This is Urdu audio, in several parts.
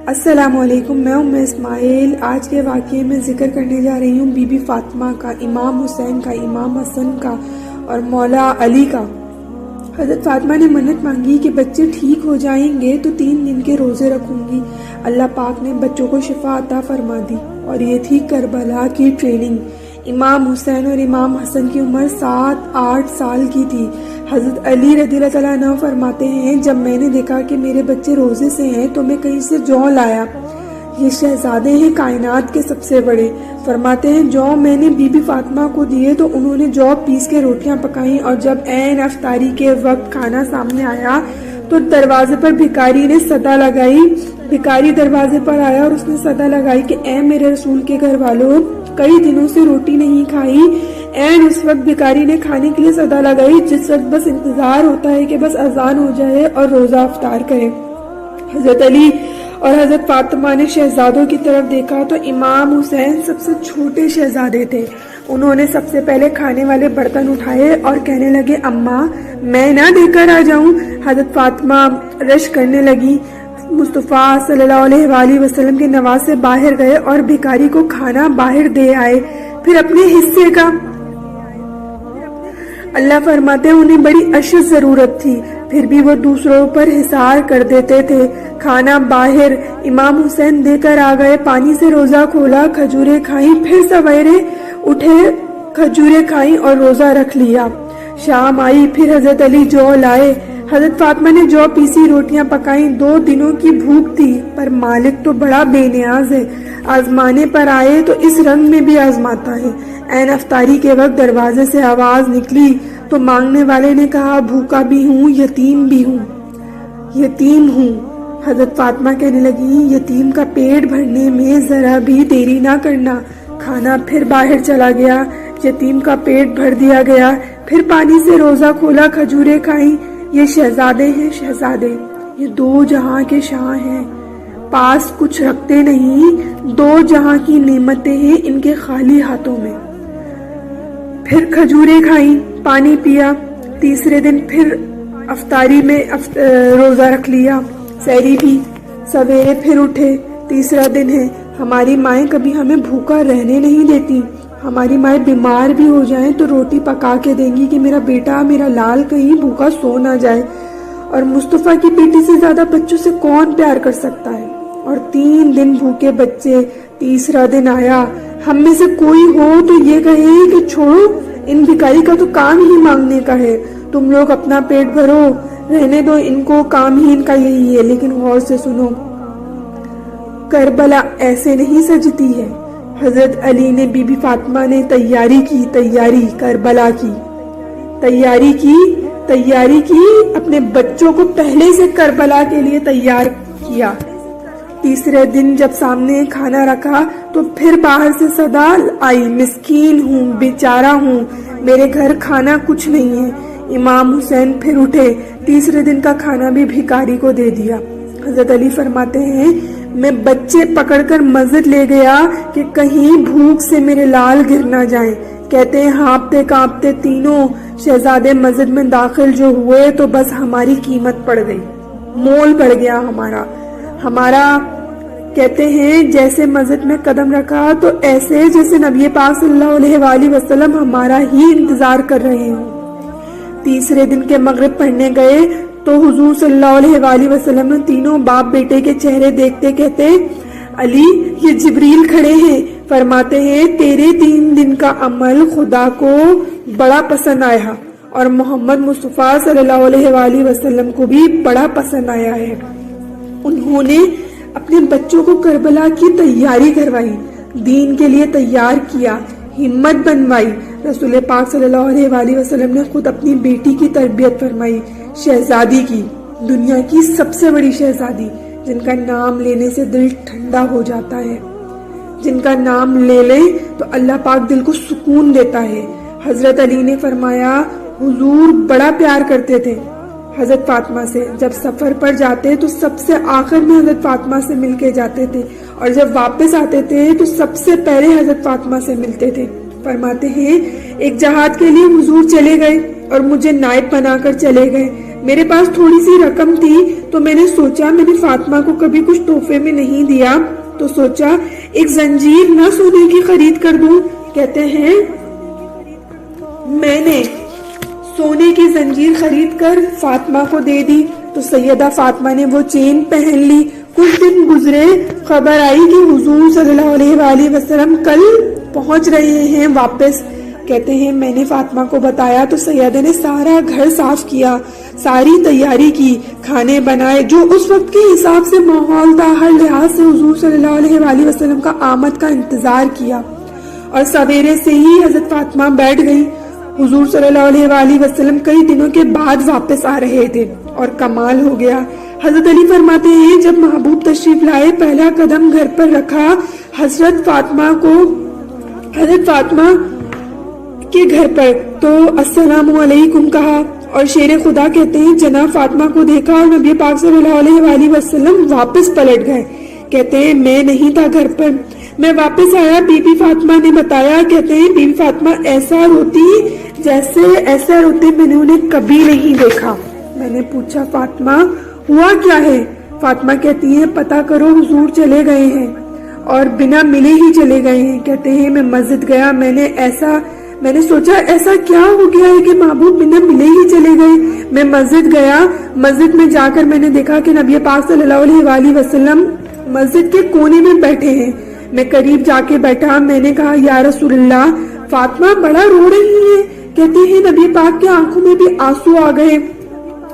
السلام علیکم، میں اسماعیل۔ آج کے واقعے میں ذکر کرنے جا رہی ہوں بی بی فاطمہ کا، امام حسین کا، امام حسن کا اور مولا علی کا۔ حضرت فاطمہ نے منت مانگی کہ بچے ٹھیک ہو جائیں گے تو 3 دن کے روزے رکھوں گی۔ اللہ پاک نے بچوں کو شفا عطا فرما دی، اور یہ تھی کربلا کی ٹریننگ۔ امام حسین اور امام حسن کی عمر 7-8 سال کی تھی۔ حضرت علی رضی اللہ تعالیٰ عنہ فرماتے ہیں، جب میں نے دیکھا کہ میرے بچے روزے سے ہیں تو میں کہیں سے جو لایا۔ یہ شہزادے ہیں کائنات کے سب سے بڑے۔ فرماتے ہیں جو میں نے بی بی فاطمہ کو دیے تو انہوں نے جو پیس کے روٹیاں پکائیں، اور جب عین افطاری کے وقت کھانا سامنے آیا تو دروازے پر بھکاری نے صدا لگائی۔ بھکاری دروازے پر آیا اور اس نے صدا لگائی کہ اے میرے رسول کے گھر والوں، کئی دنوں سے روٹی نہیں کھائی۔ عین اس وقت بھکاری نے کھانے کے لیے صدا لگائی جس وقت بس انتظار ہوتا ہے کہ بس اذان ہو جائے اور روزہ افطار کرے۔ حضرت علی اور حضرت فاطمہ نے شہزادوں کی طرف دیکھا تو امام حسین سب سے چھوٹے شہزادے تھے۔ انہوں نے سب سے پہلے کھانے والے برتن اٹھائے اور کہنے لگے، اماں میں نہ دے کر آ جاؤں؟ حضرت فاطمہ رش کرنے لگی۔ مصطفیٰ صلی اللہ علیہ وآلہ وسلم کے نواسے باہر گئے اور بھکاری کو کھانا باہر دے آئے، پھر اپنے حصے کا۔ اللہ فرماتے ہیں انہیں بڑی اشد ضرورت تھی، پھر بھی وہ دوسروں پر حصار کر دیتے تھے۔ کھانا باہر امام حسین دے کر آ گئے، پانی سے روزہ کھولا، کھجوریں کھائیں، پھر سویرے اٹھے، کھجوریں کھائیں اور روزہ رکھ لیا۔ شام آئی، پھر حضرت علی جو لائے۔ حضرت فاطمہ نے جو پیسی روٹیاں پکائیں۔ 2 دنوں کی بھوک تھی، پر مالک تو بڑا بے نیاز ہے، آزمانے پر آئے تو اس رنگ میں بھی آزماتا ہے۔ عین افطاری کے وقت دروازے سے آواز نکلی تو مانگنے والے نے کہا، بھوکا بھی ہوں، یتیم بھی ہوں، یتیم ہوں۔ حضرت فاطمہ کہنے لگی، یتیم کا پیٹ بھرنے میں ذرا بھی دیری نہ کرنا۔ کھانا پھر باہر چلا گیا، یتیم کا پیٹ بھر دیا گیا، پھر پانی سے روزہ کھولا، کھجوریں کھائیں۔ یہ شہزادے ہیں، شہزادے، یہ 2 جہاں کے شاہ ہیں، پاس کچھ رکھتے نہیں، 2 جہاں کی نعمتیں ہیں ان کے خالی ہاتھوں میں۔ پھر کھجوریں کھائیں، پانی پیا۔ تیسرے دن پھر افطاری میں روزہ رکھ لیا، سحری بھی، سویرے پھر اٹھے۔ تیسرا دن ہے۔ ہماری مائیں کبھی ہمیں بھوکا رہنے نہیں دیتی۔ ہماری مائیں بیمار بھی ہو جائیں تو روٹی پکا کے دیں گی کہ میرا بیٹا، میرا لال کہیں بھوکا سو نہ جائے۔ اور مصطفیٰ کی بیٹی سے زیادہ بچوں سے کون پیار کر سکتا ہے؟ اور 3 دن بھوکے بچے۔ تیسرا دن آیا۔ ہم میں سے کوئی ہو تو یہ کہے کہ چھوڑو، ان بھکاری کا تو کام ہی مانگنے کا ہے، تم لوگ اپنا پیٹ بھرو، رہنے دو ان کو، کام ہی ان کا یہی ہے۔ لیکن غور سے سنو، کربلا ایسے نہیں سجتی ہے۔ حضرت علی نے، بی بی فاطمہ نے تیاری کی، کربلا کی تیاری کی، اپنے بچوں کو پہلے سے کربلا کے لیے تیار کیا۔ تیسرے دن جب سامنے کھانا رکھا تو پھر باہر سے صدا آئی، مسکین ہوں، بیچارہ ہوں، میرے گھر کھانا کچھ نہیں ہے۔ امام حسین پھر اٹھے، تیسرے دن کا کھانا بھی بھکاری کو دے دیا۔ حضرت علی فرماتے ہیں، میں بچے پکڑ کر مسجد لے گیا کہ کہیں بھوک سے میرے لال گر نہ جائیں۔ کہتے ہیں ہانپتے کانپتے تینوں شہزادے مسجد میں داخل جو ہوئے تو بس ہماری قیمت پڑ گئی، مول پڑ گیا ہمارا۔ کہتے ہیں جیسے مسجد میں قدم رکھا تو ایسے جیسے نبی پاک صلی اللہ علیہ وآلہ وسلم ہمارا ہی انتظار کر رہے ہوں۔ تیسرے دن کے مغرب پڑھنے گئے تو حضور صلی اللہ علیہ وآلہ وسلم نے تینوں باپ بیٹے کے چہرے دیکھتے کہتے، علی یہ جبریل کھڑے ہیں۔ فرماتے ہیں تیرے 3 دن کا عمل خدا کو بڑا پسند آیا، اور محمد مصطفیٰ صلی اللہ علیہ وآلہ وسلم کو بھی بڑا پسند آیا ہے۔ انہوں نے اپنے بچوں کو کربلا کی تیاری کروائی، دین کے لیے تیار کیا، ہمت بنوائی۔ رسول پاک صلی اللہ علیہ وآلہ وسلم نے خود اپنی بیٹی کی تربیت فرمائی، شہزادی کی، دنیا کی سب سے بڑی شہزادی، جن کا نام لینے سے دل ٹھنڈا ہو جاتا ہے، جن کا نام لے لیں تو اللہ پاک دل کو سکون دیتا ہے۔ حضرت علی نے فرمایا، حضور بڑا پیار کرتے تھے حضرت فاطمہ سے، جب سفر پر جاتے تو سب سے آخر میں حضرت فاطمہ سے مل کے جاتے تھے، اور جب واپس آتے تھے تو سب سے پہلے حضرت فاطمہ سے ملتے تھے۔ فرماتے ہیں ایک جہاد کے لیے حضور چلے گئے اور مجھے نائب بنا کر چلے گئے۔ میرے پاس تھوڑی سی رقم تھی تو میں نے سوچا میں نے فاطمہ کو کبھی کچھ تحفے میں نہیں دیا تو سوچا ایک زنجیر نہ سونے کی خرید کر دوں. کہتے ہیں میں نے سونے کی زنجیر خرید کر فاطمہ کو دے دی تو سیدہ فاطمہ نے وہ چین پہن لی. کچھ دن گزرے، خبر آئی کہ حضور صلی اللہ علیہ وآلہ وسلم کل پہنچ رہے ہیں واپس. کہتے ہیں میں نے فاطمہ کو بتایا تو سیدہ نے سارا گھر صاف کیا، ساری تیاری کی، کھانے بنائے، جو اس وقت کے حساب سے ماحول تھا ہر لحاظ سے حضور صلی اللہ علیہ وآلہ وسلم کا آمد کا انتظار کیا. اور سویرے سے ہی حضرت فاطمہ بیٹھ گئی. حضور صلی اللہ علیہ وآلہ وسلم کئی دنوں کے بعد واپس آ رہے تھے اور کمال ہو گیا. حضرت علی فرماتے ہیں جب محبوب تشریف لائے پہلا قدم گھر پر رکھا، حضرت فاطمہ کے گھر پر تو السلام علیکم کہا اور شیر خدا کہتے ہیں جناب فاطمہ کو دیکھا اور نبی پاک صلی اللہ علیہ وآلہ وسلم واپس پلٹ گئے. کہتے ہیں میں نہیں تھا گھر پر، میں واپس آیا، بی بی فاطمہ نے بتایا. کہتے ہیں بی بی فاطمہ ایسا روتے میں نے انہیں کبھی نہیں دیکھا. میں نے پوچھا فاطمہ ہوا کیا ہے؟ فاطمہ کہتی ہیں پتہ کرو حضور چلے گئے ہیں اور بنا ملے ہی چلے گئے ہیں. کہتے ہیں میں مسجد گیا، میں نے سوچا ایسا کیا ہو گیا ہے کہ محبوب بنا ملے ہی چلے گئے. میں مسجد گیا، مسجد میں جا کر میں نے دیکھا کہ نبی پاک صلی اللہ علیہ وآلہ وسلم مسجد کے کونے میں بیٹھے ہیں. میں قریب جا کے بیٹھا، میں نے کہا یا رسول اللہ فاطمہ بڑا رو رہی ہے. کہتے ہیں نبی پاک کے آنکھوں میں بھی آنسو آ گئے،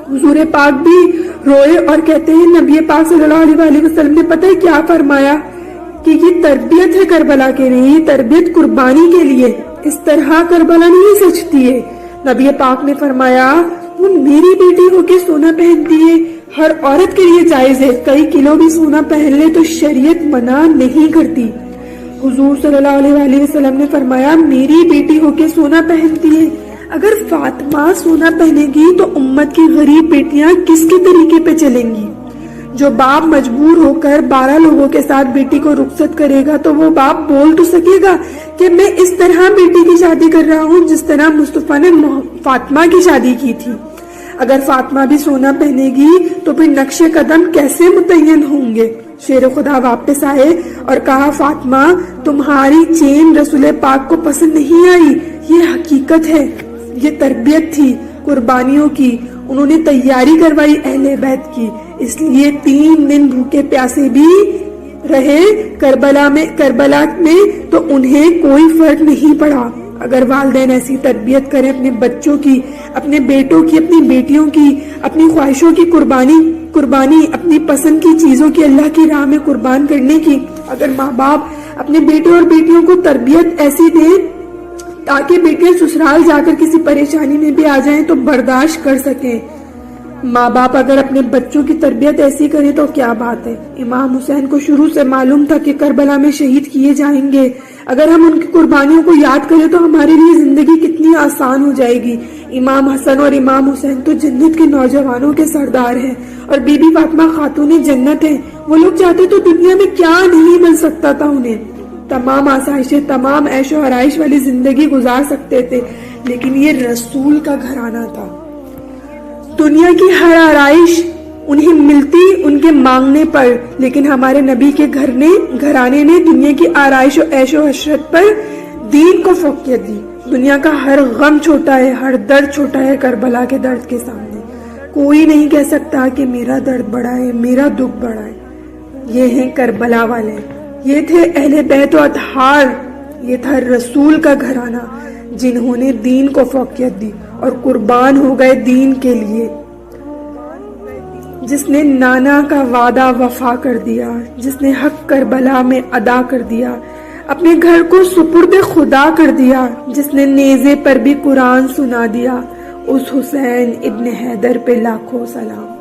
حضور پاک بھی روئے اور کہتے ہیں نبی پاک صلی اللہ علیہ وآلہ وسلم نے پتہ ہے کیا فرمایا کہ یہ تربیت ہے کربلا کے لیے، یہ تربیت قربانی کے لیے، اس طرح کربلا نہیں سجتی ہے. نبی پاک نے فرمایا وہ میری بیٹی ہو کے سونا پہنتی ہے، ہر عورت کے لیے جائز ہے، کئی کلو بھی سونا پہن لے تو شریعت منع نہیں کرتی. حضور صلی اللہ علیہ وآلہ وسلم نے فرمایا میری بیٹی ہو کے سونا پہنتی ہے. اگر فاطمہ سونا پہنے گی تو امت کی غریب بیٹیاں کس کے طریقے پہ چلیں گی؟ جو باپ مجبور ہو کر 12 لوگوں کے ساتھ بیٹی کو رخصت کرے گا تو وہ باپ بول تو سکے گا کہ میں اس طرح بیٹی کی شادی کر رہا ہوں جس طرح مصطفیٰ نے فاطمہ کی شادی کی تھی. اگر فاطمہ بھی سونا پہنے گی تو پھر نقش قدم کیسے متعین ہوں گے؟ شیر خدا واپس آئے اور کہا فاطمہ تمہاری چین رسول پاک کو پسند نہیں آئی، یہ حقیقت ہے، یہ تربیت تھی قربانیوں کی، انہوں نے تیاری کروائی اہل بیت کی، اس لیے 3 دن بھوکے پیاسے بھی رہے کربلا میں تو انہیں کوئی فرق نہیں پڑا. اگر والدین ایسی تربیت کریں اپنے بچوں کی، اپنے بیٹوں کی، اپنی بیٹیوں کی، اپنی خواہشوں کی قربانی اپنی پسند کی چیزوں کی اللہ کی راہ میں قربان کرنے کی، اگر ماں باپ اپنے بیٹے اور بیٹیوں کو تربیت ایسی دیں تاکہ بیٹیاں سسرال جا کر کسی پریشانی میں بھی آ جائیں تو برداشت کر سکیں، ماں باپ اگر اپنے بچوں کی تربیت ایسی کریں تو کیا بات ہے. امام حسین کو شروع سے معلوم تھا کہ کربلا میں شہید کیے جائیں گے، اگر ہم ان کی قربانیوں کو یاد کریں تو ہمارے لیے زندگی کتنی آسان ہو جائے گی. امام حسن اور امام حسین تو جنت کے نوجوانوں کے سردار ہیں اور بی بی فاطمہ خاتون جنت ہیں. وہ لوگ چاہتے تو دنیا میں کیا نہیں مل سکتا تھا انہیں، تمام آسائشیں، تمام عیش و آرائش والی زندگی گزار سکتے تھے، لیکن یہ رسول کا گھرانہ تھا. دنیا کی ہر آرائش انہیں ملتی ان کے مانگنے پر، لیکن ہمارے نبی کے گھرانے نے دنیا کی آرائش و عیش و عشرت پر دین کو فوقیت دی. دنیا کا ہر غم چھوٹا ہے، ہر درد چھوٹا ہے کربلا کے درد کے سامنے. کوئی نہیں کہہ سکتا کہ میرا درد بڑا ہے، میرا دکھ بڑا ہے. یہ ہیں کربلا والے، یہ تھے اہل بیت و اطہار، یہ تھا رسول کا گھرانہ جنہوں نے دین کو فوقیت دی اور قربان ہو گئے دین کے لیے. جس نے نانا کا وعدہ وفا کر دیا، جس نے حق کربلا میں ادا کر دیا، اپنے گھر کو سپرد خدا کر دیا، جس نے نیزے پر بھی قرآن سنا دیا، اس حسین ابن حیدر پہ لاکھوں سلام.